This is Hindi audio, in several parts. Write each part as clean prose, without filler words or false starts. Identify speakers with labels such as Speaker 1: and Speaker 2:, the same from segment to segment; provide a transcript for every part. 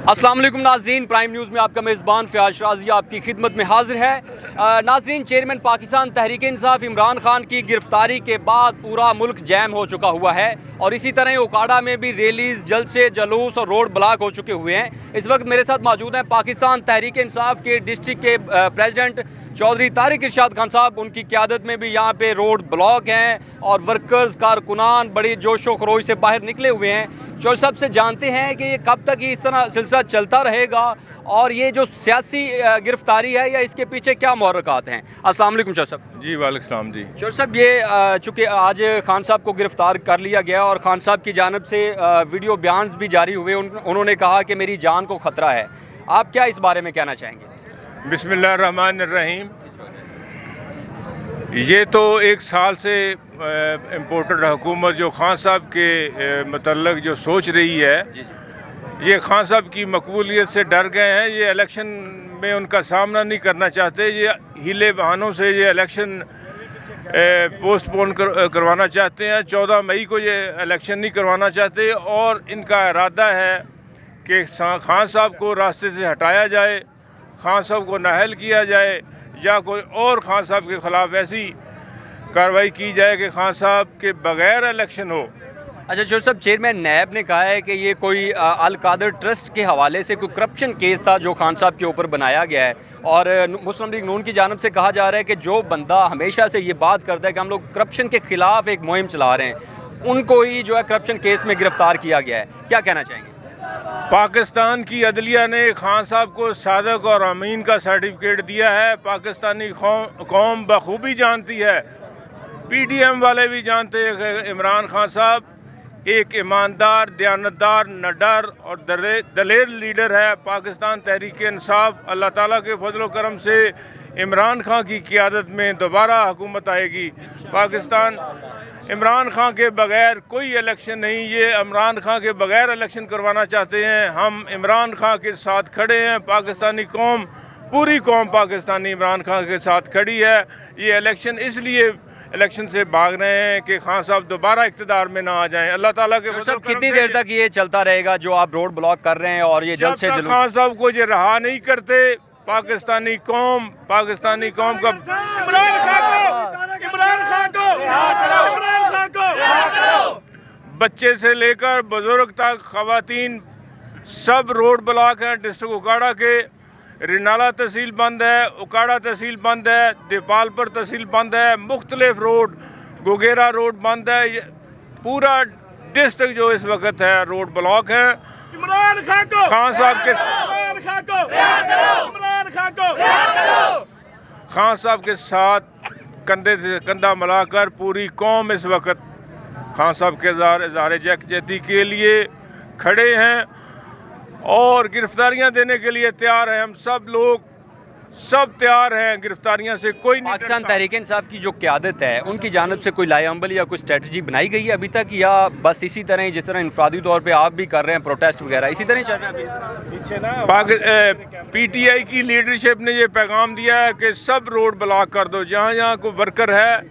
Speaker 1: अस्सलाम वालेकुम नाज़रीन, प्राइम न्यूज़ में आपका मेज़बान फ़याज़ शराज़ी आपकी खिदमत में हाजिर है। नाज़रीन, चेयरमैन पाकिस्तान तहरीक इंसाफ इमरान खान की गिरफ़्तारी के बाद पूरा मुल्क जैम हो चुका हुआ है और इसी तरह उकाड़ा में भी रैलीज़, जलसे, जलूस और रोड ब्लॉक हो चुके हुए हैं। इस वक्त मेरे साथ मौजूद हैं पाकिस्तान तहरीक इंसाफ के डिस्ट्रिक्ट के प्रेसिडेंट चौधरी तारिक इरशाद खान साहब। उनकी क़यादत में भी यहाँ पे रोड ब्लॉक हैं और वर्कर्स, कारकुनान बड़ी जोशो खरोश से बाहर निकले हुए हैं। चौधरी साहब से जानते हैं कि ये कब तक इस तरह सिलसिला चलता रहेगा और ये जो सियासी गिरफ्तारी है या इसके पीछे क्या मुहर्रकात हैं। अस्सलाम वालेकुम चौधरी साहब।
Speaker 2: जी वालेकुम सलाम जी।
Speaker 1: चौधरी साहब, ये चूँकि आज खान साहब को गिरफ़्तार कर लिया गया और खान साहब की जानब से वीडियो बयान भी जारी हुए, उन्होंने कहा कि मेरी जान को ख़तरा है। आप क्या इस बारे में कहना चाहेंगे?
Speaker 2: बिस्मिल्लाहिर्रहमानिर्रहीम। ये तो एक साल से इम्पोर्टेड हुकूमत जो खान साहब के मतलब जो सोच रही है, ये खान साहब की मकबूलियत से डर गए हैं। ये इलेक्शन में उनका सामना नहीं करना चाहते। ये हीले बहानों से ये इलेक्शन पोस्टपोन करवाना चाहते हैं। 14 मई को ये इलेक्शन नहीं करवाना चाहते और इनका इरादा है कि खान साहब को रास्ते से हटाया जाए, खान साहब को नाअहल किया जाए या कोई और खान साहब के ख़िलाफ़ ऐसी कार्रवाई की जाए कि खान साहब के बग़ैर इलेक्शन हो।
Speaker 1: अच्छा चौधरी साहब, चेयरमैन नैब ने कहा है कि ये कोई अल कादर ट्रस्ट के हवाले से कोई करप्शन केस था जो खान साहब के ऊपर बनाया गया है और मुस्लिम लीग नून की जानब से कहा जा रहा है कि जो बंदा हमेशा से ये बात करता है कि हम लोग करप्शन के ख़िलाफ़ एक मुहिम चला रहे हैं, उनको ही जो है करप्शन केस में गिरफ़्तार किया गया है। क्या कहना चाहेंगे?
Speaker 2: पाकिस्तान की अदलिया ने खान साहब को सादक और अमीन का सर्टिफिकेट दिया है। पाकिस्तानी कौम बखूबी जानती है, PDM वाले भी जानते हैं कि इमरान खान साहब एक ईमानदार, दयानतदार, निडर और दलेर लीडर है। पाकिस्तान तहरीक इंसाफ अल्लाह ताला के फजल करम से इमरान खान की क़यादत में दोबारा हुकूमत आएगी। पाकिस्तान इमरान खान के बग़ैर कोई इलेक्शन नहीं, ये इमरान खान के बग़ैर इलेक्शन करवाना चाहते हैं। हम इमरान खान के साथ खड़े हैं। पाकिस्तानी कौम, पूरी कौम पाकिस्तानी इमरान खान के साथ खड़ी है। ये इलेक्शन इसलिए इलेक्शन से भाग रहे हैं कि खान साहब दोबारा इक़्तिदार में ना आ जाएं। अल्लाह ताला के
Speaker 1: फजल कितनी देर तक ये चलता रहेगा जो आप रोड ब्लॉक कर रहे हैं और ये जल्द से जल्द
Speaker 2: खान साहब को ये रहा नहीं करते? पाकिस्तानी कौम का बच्चे से लेकर बुजुर्ग तक, ख़वातीन, सब रोड ब्लॉक हैं। डिस्ट्रिक्ट उकाड़ा के रिनाला तहसील बंद है, उकाड़ा तहसील बंद है, देपालपुर तहसील बंद है, मुख्तलिफ रोड, गोगेरा रोड बंद है। पूरा डिस्ट्रिक्ट जो इस वक्त है रोड ब्लॉक है। खान साहब के साथ कंधे से कंधा मिलाकर पूरी कौम इस वक्त खान साहब के इज़हार यकजहती के लिए खड़े हैं और गिरफ्तारियां देने के लिए तैयार हैं। हम सब लोग तैयार हैं। गिरफ्तारियां से कोई नहीं।
Speaker 1: पाकिस्तान तहरीक इंसाफ की जो क़यादत है, उनकी जानब से कोई लाएअमल या कोई स्ट्रेटजी बनाई गई है अभी तक, या बस इसी तरह ही जिस तरह इंफरादी तौर पे आप भी कर रहे हैं प्रोटेस्ट वगैरह, इसी तरह ही चल रहा है?
Speaker 2: PTI की लीडरशिप ने ये पैगाम दिया है कि सब रोड ब्लॉक कर दो। जहाँ जहाँ कोई वर्कर है,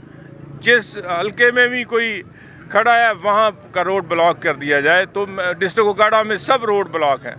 Speaker 2: जिस हल्के में भी कोई खड़ा है, वहाँ का रोड ब्लॉक कर दिया जाए। तो डिस्ट्रिक्ट उकाड़ा में सब रोड ब्लॉक हैं।